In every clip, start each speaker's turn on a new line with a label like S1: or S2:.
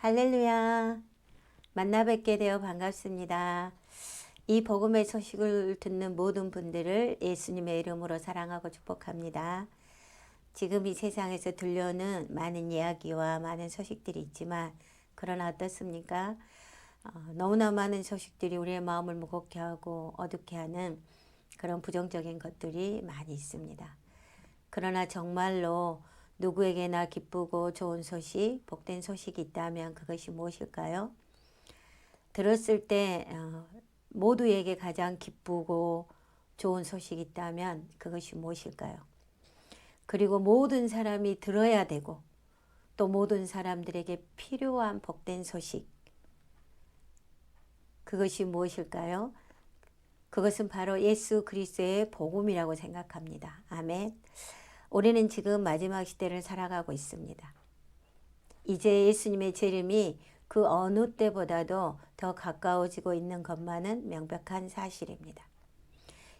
S1: 할렐루야. 만나 뵙게 되어 반갑습니다. 이 복음의 소식을 듣는 모든 분들을 예수님의 이름으로 사랑하고 축복합니다. 지금 이 세상에서 들려오는 많은 이야기와 많은 소식들이 있지만 그러나 어떻습니까? 너무나 많은 소식들이 우리의 마음을 무겁게 하고 어둡게 하는 그런 부정적인 것들이 많이 있습니다. 그러나 정말로 누구에게나 기쁘고 좋은 소식, 복된 소식이 있다면 그것이 무엇일까요? 들었을 때 모두에게 가장 기쁘고 좋은 소식이 있다면 그것이 무엇일까요? 그리고 모든 사람이 들어야 되고 또 모든 사람들에게 필요한 복된 소식, 그것이 무엇일까요? 그것은 바로 예수 그리스도의 복음이라고 생각합니다. 아멘. 우리는 지금 마지막 시대를 살아가고 있습니다. 이제 예수님의 재림이 그 어느 때보다도 더 가까워지고 있는 것만은 명백한 사실입니다.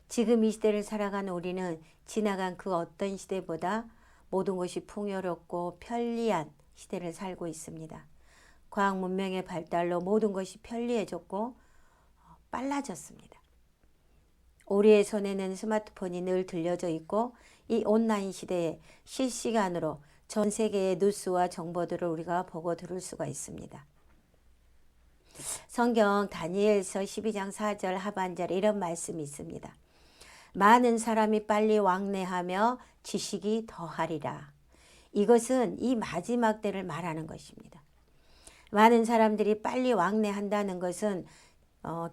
S1: 지금 이 시대를 살아가는 우리는 지나간 그 어떤 시대보다 모든 것이 풍요롭고 편리한 시대를 살고 있습니다. 과학 문명의 발달로 모든 것이 편리해졌고 빨라졌습니다. 우리의 손에는 스마트폰이 늘 들려져 있고 이 온라인 시대에 실시간으로 전 세계의 뉴스와 정보들을 우리가 보고 들을 수가 있습니다. 성경 다니엘서 12장 4절 하반절에 이런 말씀이 있습니다. 많은 사람이 빨리 왕래하며 지식이 더하리라. 이것은 이 마지막 때를 말하는 것입니다. 많은 사람들이 빨리 왕래한다는 것은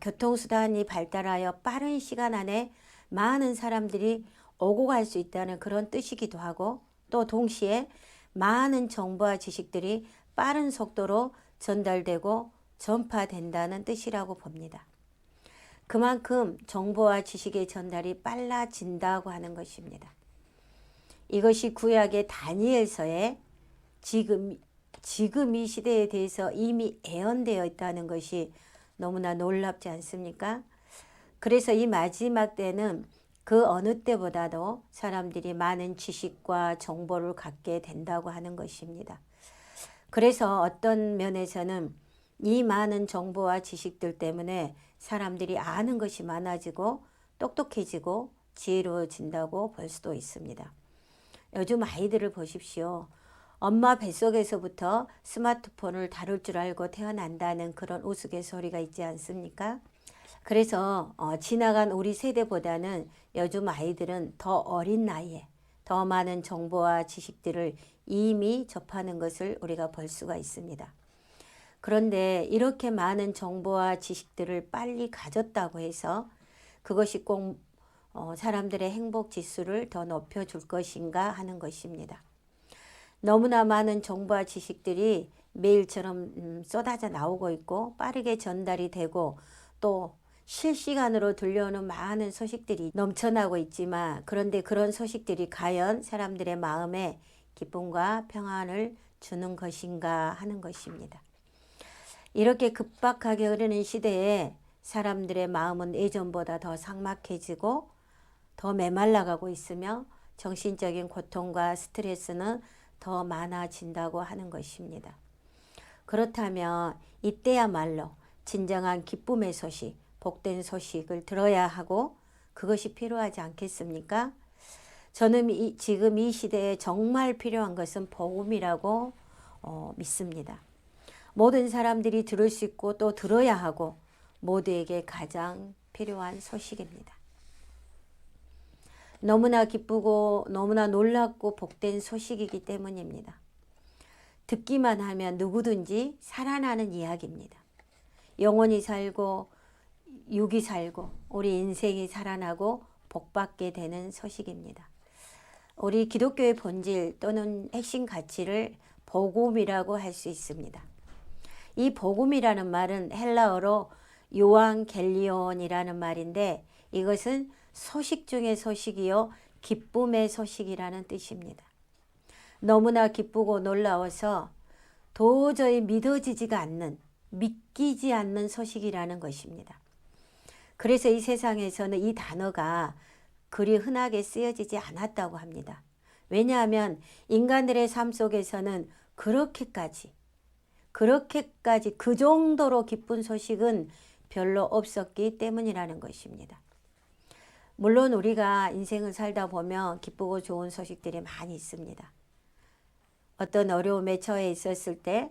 S1: 교통수단이 발달하여 빠른 시간 안에 많은 사람들이 오고 갈 수 있다는 그런 뜻이기도 하고 또 동시에 많은 정보와 지식들이 빠른 속도로 전달되고 전파된다는 뜻이라고 봅니다. 그만큼 정보와 지식의 전달이 빨라진다고 하는 것입니다. 이것이 구약의 다니엘서에 지금 이 시대에 대해서 이미 예언되어 있다는 것이 너무나 놀랍지 않습니까? 그래서 이 마지막 때는 그 어느 때보다도 사람들이 많은 지식과 정보를 갖게 된다고 하는 것입니다. 그래서 어떤 면에서는 이 많은 정보와 지식들 때문에 사람들이 아는 것이 많아지고 똑똑해지고 지혜로워진다고 볼 수도 있습니다. 요즘 아이들을 보십시오. 엄마 뱃속에서부터 스마트폰을 다룰 줄 알고 태어난다는 그런 우스갯소리가 있지 않습니까? 그래서 지나간 우리 세대보다는 요즘 아이들은 더 어린 나이에 더 많은 정보와 지식들을 이미 접하는 것을 우리가 볼 수가 있습니다. 그런데 이렇게 많은 정보와 지식들을 빨리 가졌다고 해서 그것이 꼭 사람들의 행복 지수를 더 높여줄 것인가 하는 것입니다. 너무나 많은 정보와 지식들이 매일처럼 쏟아져 나오고 있고 빠르게 전달이 되고 또 실시간으로 들려오는 많은 소식들이 넘쳐나고 있지만 그런데 그런 소식들이 과연 사람들의 마음에 기쁨과 평안을 주는 것인가 하는 것입니다. 이렇게 급박하게 흐르는 시대에 사람들의 마음은 예전보다 더 삭막해지고 더 메말라가고 있으며 정신적인 고통과 스트레스는 더 많아진다고 하는 것입니다. 그렇다면 이때야말로 진정한 기쁨의 소식, 복된 소식을 들어야 하고 그것이 필요하지 않겠습니까? 저는 지금 이 시대에 정말 필요한 것은 복음이라고 믿습니다. 모든 사람들이 들을 수 있고 또 들어야 하고 모두에게 가장 필요한 소식입니다. 너무나 기쁘고 너무나 놀랍고 복된 소식이기 때문입니다. 듣기만 하면 누구든지 살아나는 이야기입니다. 영원히 살고 육이 살고 우리 인생이 살아나고 복받게 되는 소식입니다. 우리 기독교의 본질 또는 핵심 가치를 복음이라고 할 수 있습니다. 이 복음이라는 말은 헬라어로 요앙겔리온이라는 말인데 이것은 소식 중의 소식이요 기쁨의 소식이라는 뜻입니다. 너무나 기쁘고 놀라워서 도저히 믿어지지가 않는 믿기지 않는 소식이라는 것입니다. 그래서 이 세상에서는 이 단어가 그리 흔하게 쓰여지지 않았다고 합니다. 왜냐하면 인간들의 삶 속에서는 그렇게까지 그 정도로 기쁜 소식은 별로 없었기 때문이라는 것입니다. 물론 우리가 인생을 살다 보면 기쁘고 좋은 소식들이 많이 있습니다. 어떤 어려움에 처해 있었을 때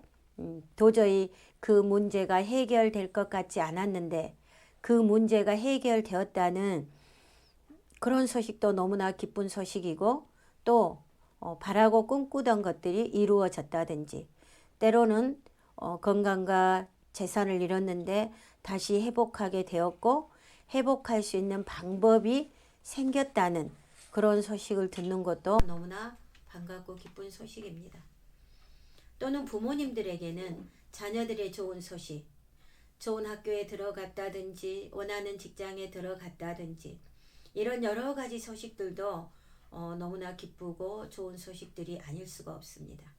S1: 도저히 그 문제가 해결될 것 같지 않았는데 그 문제가 해결되었다는 그런 소식도 너무나 기쁜 소식이고 또 바라고 꿈꾸던 것들이 이루어졌다든지 때로는 건강과 재산을 잃었는데 다시 회복하게 되었고 회복할 수 있는 방법이 생겼다는 그런 소식을 듣는 것도 너무나 반갑고 기쁜 소식입니다. 또는 부모님들에게는 자녀들의 좋은 소식, 좋은 학교에 들어갔다든지 원하는 직장에 들어갔다든지 이런 여러 가지 소식들도 너무나 기쁘고 좋은 소식들이 아닐 수가 없습니다.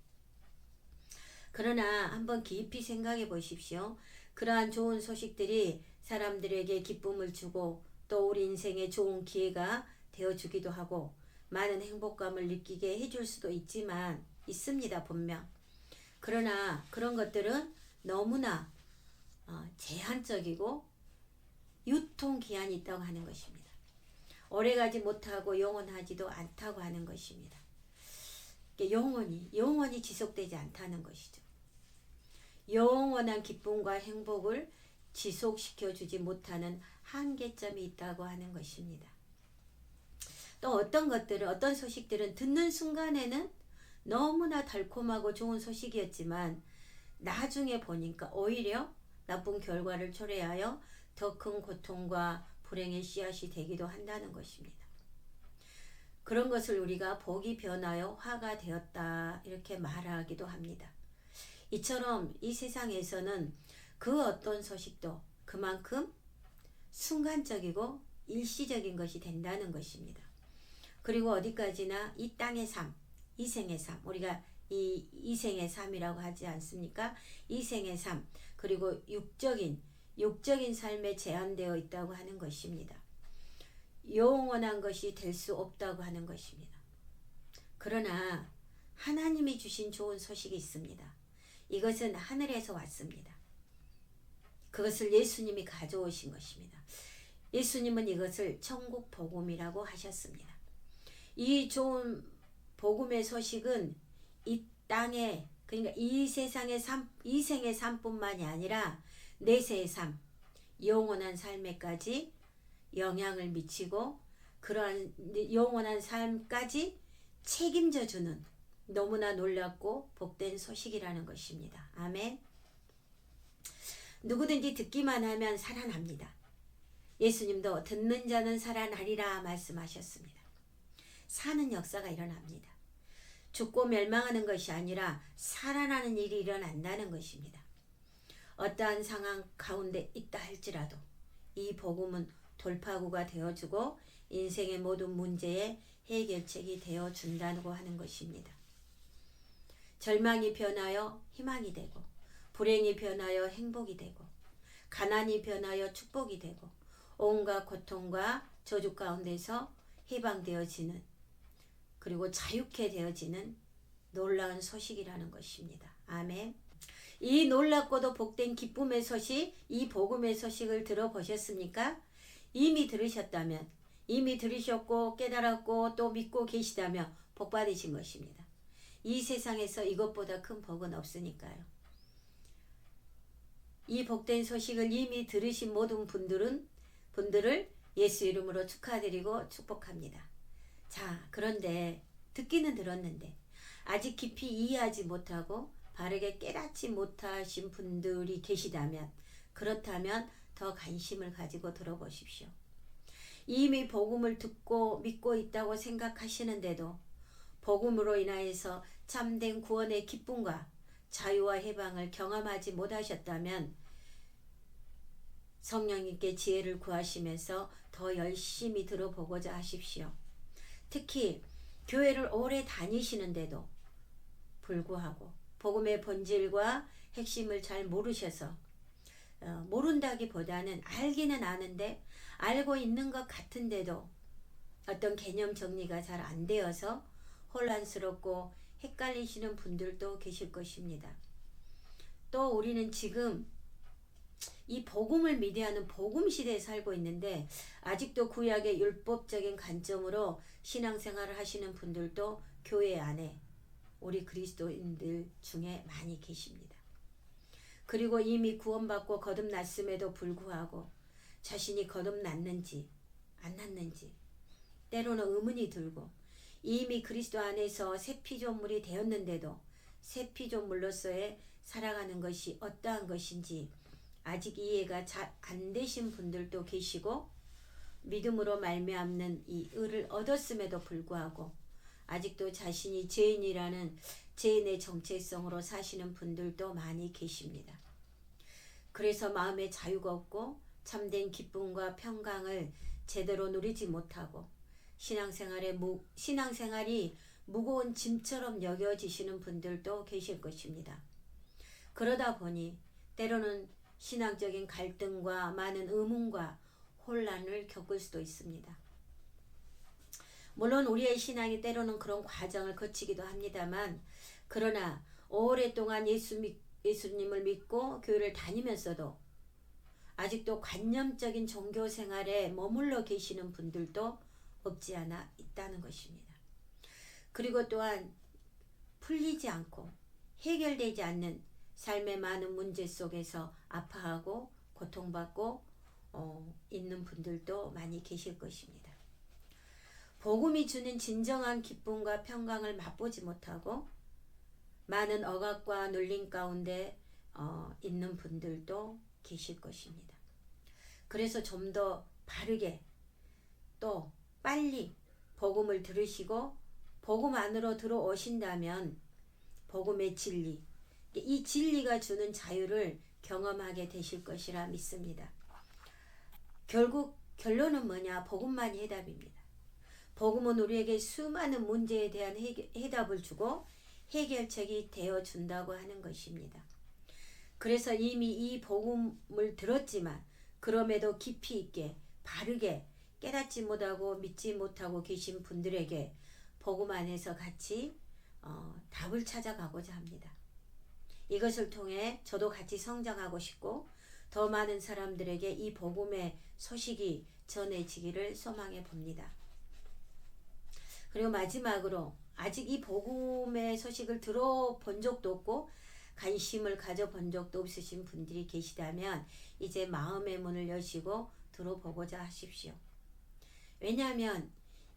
S1: 그러나 한번 깊이 생각해 보십시오. 그러한 좋은 소식들이 사람들에게 기쁨을 주고 또 우리 인생에 좋은 기회가 되어주기도 하고 많은 행복감을 느끼게 해줄 수도 있습니다. 분명. 그러나 그런 것들은 너무나 제한적이고 유통기한이 있다고 하는 것입니다. 오래가지 못하고 영원하지도 않다고 하는 것입니다. 영원히 지속되지 않다는 것이죠. 영원한 기쁨과 행복을 지속시켜 주지 못하는 한계점이 있다고 하는 것입니다. 또 어떤 소식들은 듣는 순간에는 너무나 달콤하고 좋은 소식이었지만 나중에 보니까 오히려 나쁜 결과를 초래하여 더 큰 고통과 불행의 씨앗이 되기도 한다는 것입니다. 그런 것을 우리가 복이 변하여 화가 되었다 이렇게 말하기도 합니다. 이처럼 이 세상에서는 그 어떤 소식도 그만큼 순간적이고 일시적인 것이 된다는 것입니다. 그리고 어디까지나 이 땅의 삶, 이생의 삶, 우리가 이생의 삶이라고 하지 않습니까? 이생의 삶, 그리고 육적인 삶에 제한되어 있다고 하는 것입니다. 영원한 것이 될 수 없다고 하는 것입니다. 그러나 하나님이 주신 좋은 소식이 있습니다. 이것은 하늘에서 왔습니다. 그것을 예수님이 가져오신 것입니다. 예수님은 이것을 천국 복음이라고 하셨습니다. 이 좋은 복음의 소식은 이 땅에 그러니까 이 세상의 삶, 이 생의 삶뿐만이 아니라 내세의 삶, 영원한 삶에까지 영향을 미치고 그러한 영원한 삶까지 책임져 주는 너무나 놀랍고 복된 소식이라는 것입니다. 아멘. 누구든지 듣기만 하면 살아납니다. 예수님도 듣는 자는 살아나리라 말씀하셨습니다. 사는 역사가 일어납니다. 죽고 멸망하는 것이 아니라 살아나는 일이 일어난다는 것입니다. 어떠한 상황 가운데 있다 할지라도 이 복음은 돌파구가 되어주고 인생의 모든 문제의 해결책이 되어준다고 하는 것입니다. 절망이 변하여 희망이 되고 불행이 변하여 행복이 되고 가난이 변하여 축복이 되고 온갖 고통과 저주 가운데서 해방되어지는 그리고 자유케 되어지는 놀라운 소식이라는 것입니다. 아멘. 이 놀랍고도 복된 기쁨의 소식, 이 복음의 소식을 들어보셨습니까? 이미 들으셨다면, 이미 들으셨고 깨달았고 또 믿고 계시다면 복 받으신 것입니다. 이 세상에서 이것보다 큰 복은 없으니까요. 이 복된 소식을 이미 들으신 모든 분들을 예수 이름으로 축하드리고 축복합니다. 자, 그런데 듣기는 들었는데 아직 깊이 이해하지 못하고 바르게 깨닫지 못하신 분들이 계시다면 그렇다면 더 관심을 가지고 들어보십시오. 이미 복음을 듣고 믿고 있다고 생각하시는데도 복음으로 인하여서 참된 구원의 기쁨과 자유와 해방을 경험하지 못하셨다면 성령님께 지혜를 구하시면서 더 열심히 들어보고자 하십시오. 특히 교회를 오래 다니시는데도 불구하고 복음의 본질과 핵심을 잘 모르셔서 모른다기보다는 알기는 아는데 알고 있는 것 같은데도 어떤 개념 정리가 잘 안 되어서 혼란스럽고 헷갈리시는 분들도 계실 것입니다. 또 우리는 지금 이 복음을 미대하는 복음 시대에 살고 있는데 아직도 구약의 율법적인 관점으로 신앙생활을 하시는 분들도 교회 안에 우리 그리스도인들 중에 많이 계십니다. 그리고 이미 구원받고 거듭났음에도 불구하고 자신이 거듭났는지 안 났는지 때로는 의문이 들고 이미 그리스도 안에서 새 피조물이 되었는데도 새 피조물로서의 살아가는 것이 어떠한 것인지 아직 이해가 잘 안 되신 분들도 계시고 믿음으로 말미암는 이 의를 얻었음에도 불구하고 아직도 자신이 죄인이라는 죄인의 정체성으로 사시는 분들도 많이 계십니다. 그래서 마음에 자유가 없고 참된 기쁨과 평강을 제대로 누리지 못하고 신앙생활이 무거운 짐처럼 여겨지시는 분들도 계실 것입니다. 그러다 보니 때로는 신앙적인 갈등과 많은 의문과 혼란을 겪을 수도 있습니다. 물론 우리의 신앙이 때로는 그런 과정을 거치기도 합니다만 그러나 오랫동안 예수님을 믿고 교회를 다니면서도 아직도 관념적인 종교 생활에 머물러 계시는 분들도 없지 않아 있다는 것입니다. 그리고 또한 풀리지 않고 해결되지 않는 삶의 많은 문제 속에서 아파하고 고통받고 있는 분들도 많이 계실 것입니다. 복음이 주는 진정한 기쁨과 평강을 맛보지 못하고 많은 억압과 눌림 가운데 있는 분들도 계실 것입니다. 그래서 좀 더 바르게 또 빨리 복음을 들으시고 복음 안으로 들어오신다면 복음의 진리, 이 진리가 주는 자유를 경험하게 되실 것이라 믿습니다. 결국 결론은 뭐냐? 복음만이 해답입니다. 복음은 우리에게 수많은 문제에 대한 해답을 주고 해결책이 되어준다고 하는 것입니다. 그래서 이미 이 복음을 들었지만 그럼에도 깊이 있게 바르게 깨닫지 못하고 믿지 못하고 계신 분들에게 복음 안에서 같이 답을 찾아가고자 합니다. 이것을 통해 저도 같이 성장하고 싶고 더 많은 사람들에게 이 복음의 소식이 전해지기를 소망해 봅니다. 그리고 마지막으로 아직 이 복음의 소식을 들어본 적도 없고 관심을 가져본 적도 없으신 분들이 계시다면 이제 마음의 문을 여시고 들어보고자 하십시오. 왜냐하면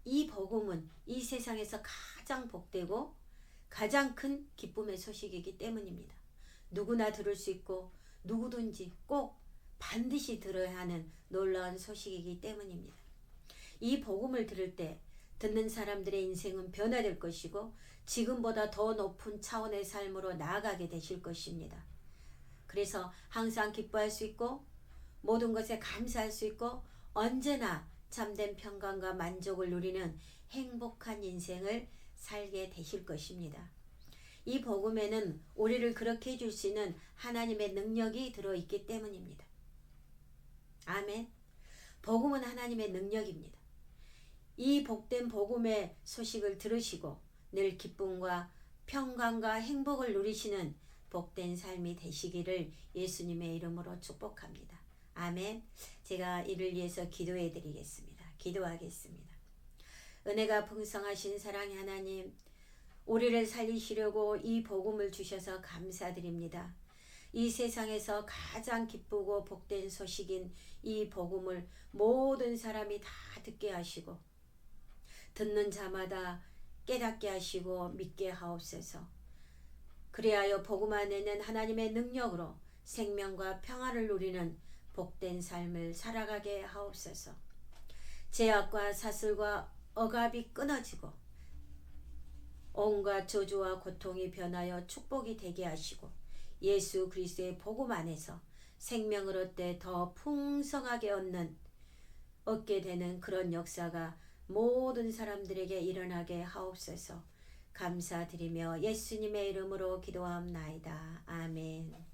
S1: 이 복음은 이 세상에서 가장 복되고 가장 큰 기쁨의 소식이기 때문입니다. 누구나 들을 수 있고 누구든지 꼭 반드시 들어야 하는 놀라운 소식이기 때문입니다. 이 복음을 들을 때 듣는 사람들의 인생은 변화될 것이고 지금보다 더 높은 차원의 삶으로 나아가게 되실 것입니다. 그래서 항상 기뻐할 수 있고 모든 것에 감사할 수 있고 언제나 참된 평강과 만족을 누리는 행복한 인생을 살게 되실 것입니다. 이 복음에는 우리를 그렇게 해줄 수 있는 하나님의 능력이 들어있기 때문입니다. 아멘. 복음은 하나님의 능력입니다. 이 복된 복음의 소식을 들으시고 늘 기쁨과 평강과 행복을 누리시는 복된 삶이 되시기를 예수님의 이름으로 축복합니다. 아멘. 제가 이를 위해서 기도해 드리겠습니다. 기도하겠습니다. 은혜가 풍성하신 사랑의 하나님, 우리를 살리시려고 이 복음을 주셔서 감사드립니다. 이 세상에서 가장 기쁘고 복된 소식인 이 복음을 모든 사람이 다 듣게 하시고 듣는 자마다 깨닫게 하시고 믿게 하옵소서. 그리하여 복음 안에는 하나님의 능력으로 생명과 평화를 누리는 복된 삶을 살아가게 하옵소서. 죄악과 사슬과 억압이 끊어지고 온갖 저주와 고통이 변하여 축복이 되게 하시고 예수 그리스도의 복음 안에서 생명을 얻되 더 풍성하게 얻게 되는 그런 역사가 모든 사람들에게 일어나게 하옵소서. 감사드리며 예수님의 이름으로 기도하옵나이다. 아멘.